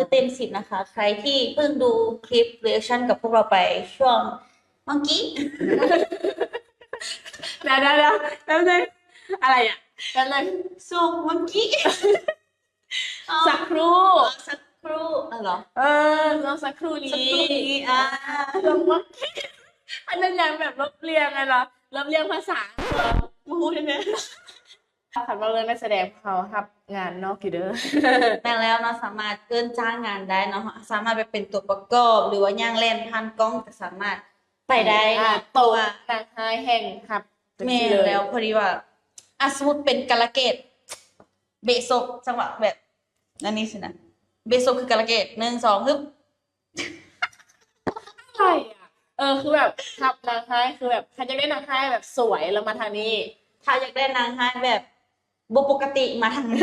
คือเต็ม10นะคะ ใครที่เพิ่งดูคลิปเรีแอคชั่นกับพวกเราไปช่วงเมื่อกี้ เดี๋ยวแล้วเลยอะไรอ่ะแล้วเลย ช่วงเมื่อกี้ สักครู่ สักครู่เหรอ น้องสักครู่ สัก นี้ ครู่นี้ลงว่าอันนั้นยังแบบลบเรียงไงล่ะลบเรียงภาษาพูดได้ไหมขันว่าเรื่องนักแสดงเขาครับงานนอกกี่เด้อ แม่แล้วเนาะสามารถเกินจ้างงานได้เนาะสามารถไปเป็นตัวประกอบหรือว่าย่างเล่นพันกล้องก็สามารถไปได้เนาะเพ โต ราะว่า นางไฮแห่งครับ แม่แล้วพอดีว่าสมมติเป็นกาลเกตเบโซกจังหวะแบบนั่นนี่สินะเบโซกคือกาลเกต1 2ฮึบ ใช่อ่ะคือแบบครับนางไฮคือแบบใครจะได้นางไฮแบบสวยแล้วมาทางนี้ ถ้าอยากได้นางไฮแบบบ่ปกติมาทางนี้